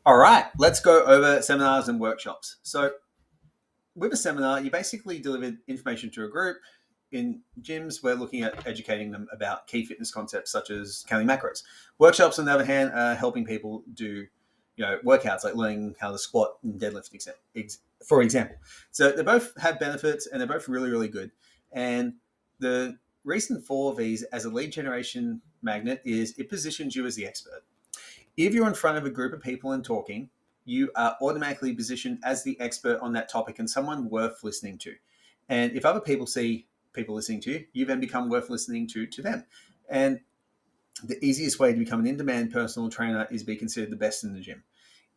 All right, let's go over seminars and workshops. So, with a seminar, you basically deliver information to a group. In gyms, we're looking at educating them about key fitness concepts such as counting macros. Workshops, on the other hand, are helping people do, workouts like learning how to squat and deadlift, for example. So they both have benefits, and they're both really, really good. And the reason for these as a lead generation magnet is it positions you as the expert. If you're in front of a group of people and talking, you are automatically positioned as the expert on that topic and someone worth listening to. And if other people see people listening to you, you then become worth listening to them. And the easiest way to become an in-demand personal trainer is be considered the best in the gym.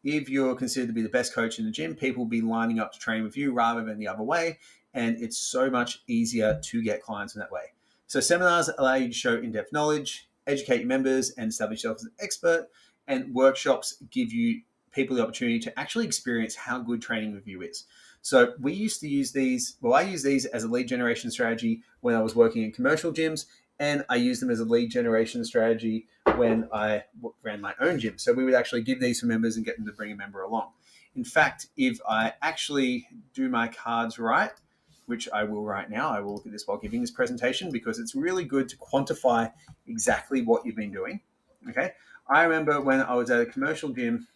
If you're considered to be the best coach in the gym, people will be lining up to train with you rather than the other way. And it's so much easier to get clients in that way. So seminars allow you to show in-depth knowledge, educate your members, and establish yourself as an expert. And workshops give you people the opportunity to actually experience how good training with you is. So we used to use these. Well, I use these as a lead generation strategy when I was working in commercial gyms, and I use them as a lead generation strategy when I ran my own gym. So we would actually give these to members and get them to bring a member along. In fact, if I actually do my cards right, which I will right now, I will look at this while giving this presentation because it's really good to quantify exactly what you've been doing. Okay. I remember when I was at a commercial gym,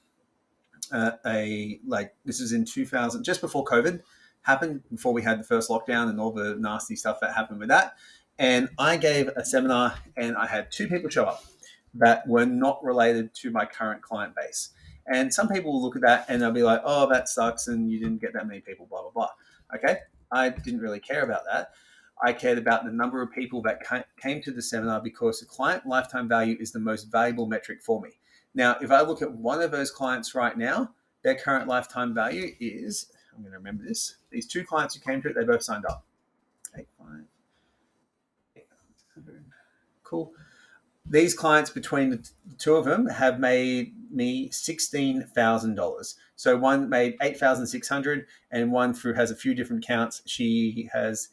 this is in 2000, just before COVID happened, before we had the first lockdown and all the nasty stuff that happened with that. And I gave a seminar, and I had two people show up that were not related to my current client base. And some people will look at that and they'll be like, "Oh, that sucks, and you didn't get that many people." Blah blah blah. Okay, I didn't really care about that. I cared about the number of people that came to the seminar because the client lifetime value is the most valuable metric for me. Now, if I look at one of those clients right now, their current lifetime value is, I'm going to remember this, these two clients who came to it, they both signed up. 8, 5, 8, 7. Cool. These clients, between the two of them, have made me $16,000. So one made $8,600, and one, through has a few different accounts, she has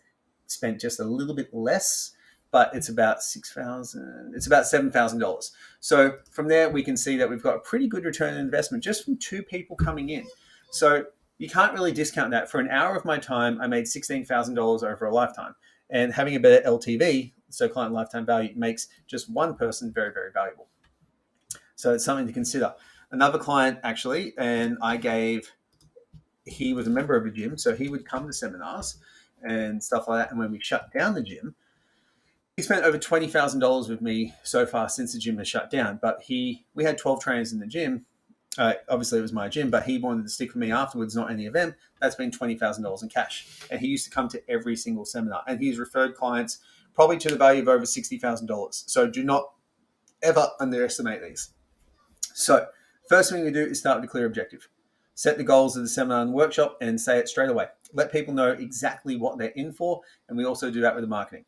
spent just a little bit less, but it's about $6,000. It's about $7,000. So from there, we can see that we've got a pretty good return on investment just from two people coming in. So you can't really discount that. For an hour of my time, I made $16,000 over a lifetime. And having a better LTV, so client lifetime value, makes just one person very, very valuable. So it's something to consider. Another client, actually, and he was a member of a gym, so he would come to seminars and stuff like that. And when we shut down the gym, he spent over $20,000 with me so far since the gym has shut down. But we had 12 trainers in the gym. Obviously, it was my gym, but he wanted to stick with me afterwards, not any of them. That's been $20,000 in cash. And he used to come to every single seminar. And he's referred clients probably to the value of over $60,000. So do not ever underestimate these. So first thing we do is start with a clear objective. Set the goals of the seminar and workshop and say it straight away. Let people know exactly what they're in for. And we also do that with the marketing.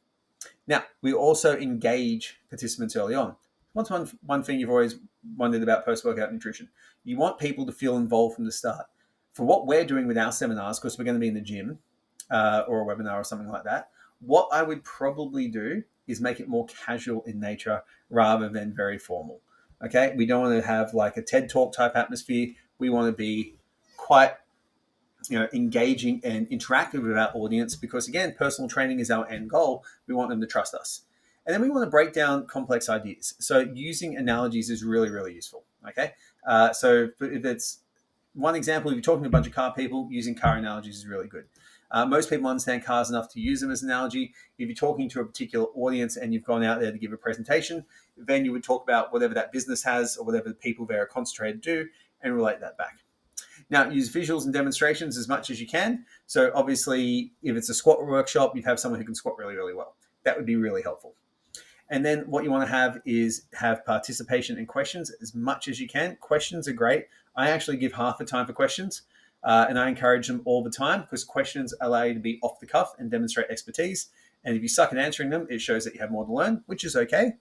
Now, we also engage participants early on. What's one thing you've always wondered about post-workout nutrition? You want people to feel involved from the start. For what we're doing with our seminars, because we're going to be in the gym or a webinar or something like that, what I would probably do is make it more casual in nature rather than very formal. Okay, we don't want to have like a TED Talk type atmosphere. We want to be quite engaging and interactive with our audience because, again, personal training is our end goal. We want them to trust us. And then we want to break down complex ideas. So using analogies is really, really useful. Okay. So if it's one example, if you're talking to a bunch of car people, using car analogies is really good. Most people understand cars enough to use them as an analogy. If you're talking to a particular audience and you've gone out there to give a presentation, then you would talk about whatever that business has or whatever the people there are concentrated to do and relate that back. Now, use visuals and demonstrations as much as you can. So obviously, if it's a squat workshop, you'd have someone who can squat really, really well. That would be really helpful. And then what you want to have participation and questions as much as you can. Questions are great. I actually give half the time for questions, and I encourage them all the time because questions allow you to be off the cuff and demonstrate expertise. And if you suck at answering them, it shows that you have more to learn, which is okay.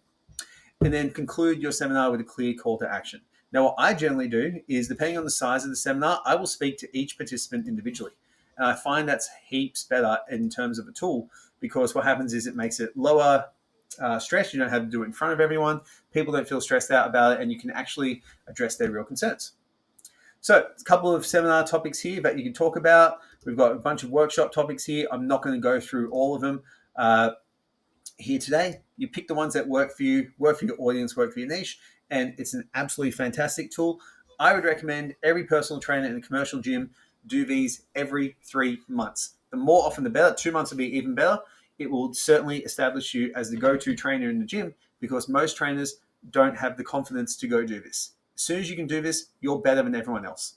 And then conclude your seminar with a clear call to action. Now, what I generally do is, depending on the size of the seminar, I will speak to each participant individually. And I find that's heaps better in terms of a tool because what happens is it makes it lower stress. You don't have to do it in front of everyone. People don't feel stressed out about it, and you can actually address their real concerns. So, a couple of seminar topics here that you can talk about. We've got a bunch of workshop topics here. I'm not going to go through all of them here today. You pick the ones that work for you, work for your audience, work for your niche, and it's an absolutely fantastic tool. I would recommend every personal trainer in a commercial gym do these every 3 months. The more often, the better. 2 months will be even better. It will certainly establish you as the go-to trainer in the gym because most trainers don't have the confidence to go do this. As soon as you can do this, you're better than everyone else.